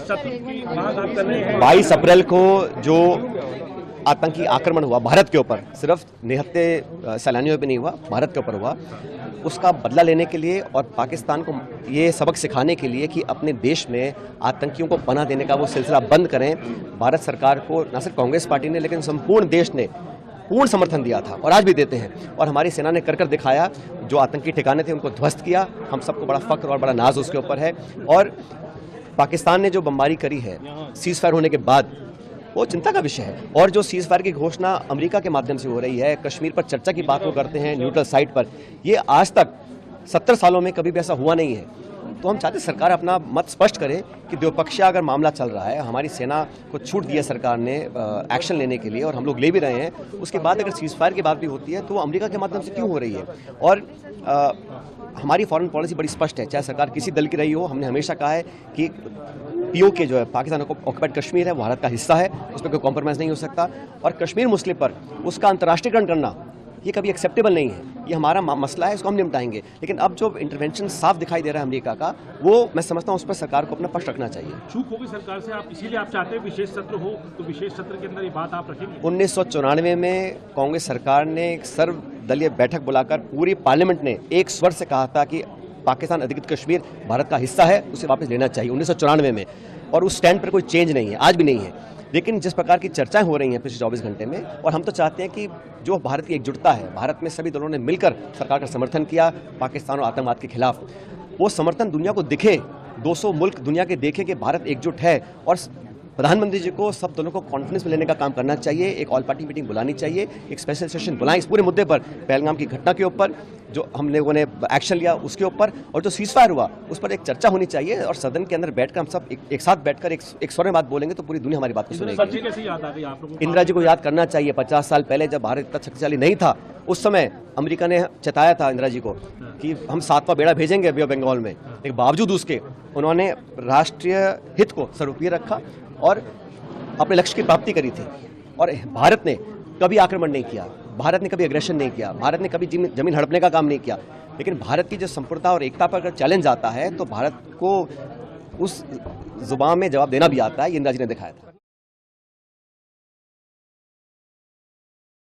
सत्र की मांग आप कर रहे हैं। 22 अप्रैल को जो आतंकी आक्रमण हुआ भारत के ऊपर, सिर्फ निहत्थे सैलानियों पे नहीं हुआ, भारत के ऊपर हुआ, उसका बदला लेने के लिए और पाकिस्तान को ये सबक सिखाने के लिए कि अपने देश में आतंकियों को पनाह देने का वो सिलसिला बंद करें, भारत सरकार को न सिर्फ कांग्रेस पार्टी ने लेकिन संपूर्ण देश ने पूर्ण समर्थन दिया था और आज भी देते हैं। और हमारी सेना ने कर दिखाया, जो आतंकी ठिकाने थे उनको ध्वस्त किया। हम सबको बड़ा फख्र और बड़ा नाज उसके ऊपर है। और पाकिस्तान ने जो बमबारी करी है सीज फायर होने के बाद, वो चिंता का विषय है। और जो सीज फायर की घोषणा अमेरिका के माध्यम से हो रही है, कश्मीर पर चर्चा की बात वो करते हैं न्यूट्रल साइट पर, ये आज तक 70 सालों में कभी भी ऐसा हुआ नहीं है। तो हम चाहते सरकार अपना मत स्पष्ट करे कि द्विपक्षीय अगर मामला चल रहा है, हमारी सेना को छूट दी है सरकार ने एक्शन लेने के लिए और हम लोग ले भी रहे हैं, उसके बाद अगर सीज फायर की बात भी होती है तो वो अमेरिका के माध्यम से क्यों हो रही है। और हमारी फॉरेन पॉलिसी बड़ी स्पष्ट है, चाहे सरकार किसी दल की रही हो। हमने हमेशा कहा है कि पीओके जो है, पाकिस्तान ऑक्युपाइड कश्मीर है, वो भारत का हिस्सा है, उस पर कोई कॉम्प्रोमाइज़ नहीं हो सकता। और कश्मीर मुस्लिम पर उसका अंतर्राष्ट्रीयकरण करना ये कभी एक्सेप्टेबल नहीं है। ये हमारा मसला है, इसको हम निपटाएंगे। लेकिन अब जो इंटरवेंशन साफ दिखाई दे रहा है अमेरिका का, वो मैं समझता हूँ उस पर सरकार को अपना पक्ष रखना चाहिए। चूक होगी सरकार से, आप इसीलिए आप चाहते हैं विशेष सत्र हो, तो विशेष सत्र के अंदर ये बात आप रखेंगे। 1994 में कांग्रेस सरकार ने एक सर्वदलीय बैठक बुलाकर पूरी पार्लियामेंट ने एक स्वर से कहा था कि पाकिस्तान अधिकृत कश्मीर भारत का हिस्सा है, उसे वापस लेना चाहिए 1994 में। और उस स्टैंड पर कोई चेंज नहीं है, आज भी नहीं है। लेकिन जिस प्रकार की चर्चाएं हो रही हैं पिछले 24 घंटे में, और हम तो चाहते हैं कि जो भारत की एकजुटता है, भारत में सभी दलों ने मिलकर सरकार का समर्थन किया पाकिस्तान और आतंकवाद के खिलाफ, वो समर्थन दुनिया को दिखे, 200 मुल्क दुनिया के देखें कि भारत एकजुट है। और प्रधानमंत्री जी को सब दलों को कॉन्फ्रेंस में लेने का काम करना चाहिए, एक ऑल पार्टी मीटिंग बुलानी चाहिए, एक स्पेशल सेशन बुलाएं इस पूरे मुद्दे पर, पहलगाम की घटना के ऊपर जो हम लोगों ने एक्शन लिया उसके ऊपर, और जो सीज फायर हुआ उस पर एक चर्चा होनी चाहिए। और सदन के अंदर बैठकर हम सब एक साथ बैठकर एक स्वर में बात बोलेंगे तो पूरी दुनिया हमारी बात को सुनेगी। कैसे याद आ गई आप लोगों को? इंदिरा जी को याद करना चाहिए। 50 साल पहले जब भारत इतना शक्तिशाली नहीं था, उस समय अमेरिका ने चेताया था इंदिरा जी को कि हम 7वां बेड़ा भेजेंगे बे ऑफ बंगाल में, लेकिन बावजूद उसके उन्होंने राष्ट्रीय हित को सर्वोपरि रखा और अपने लक्ष्य की प्राप्ति करी थी। और भारत ने कभी आक्रमण नहीं किया, भारत ने कभी एग्रेशन नहीं किया, भारत ने कभी जमीन हड़पने का काम नहीं किया। लेकिन भारत की जो संप्रभुता और एकता पर अगर चैलेंज आता है तो भारत को उस जुबान में जवाब देना भी आता है। ये इंदिरा जी ने दिखाया था।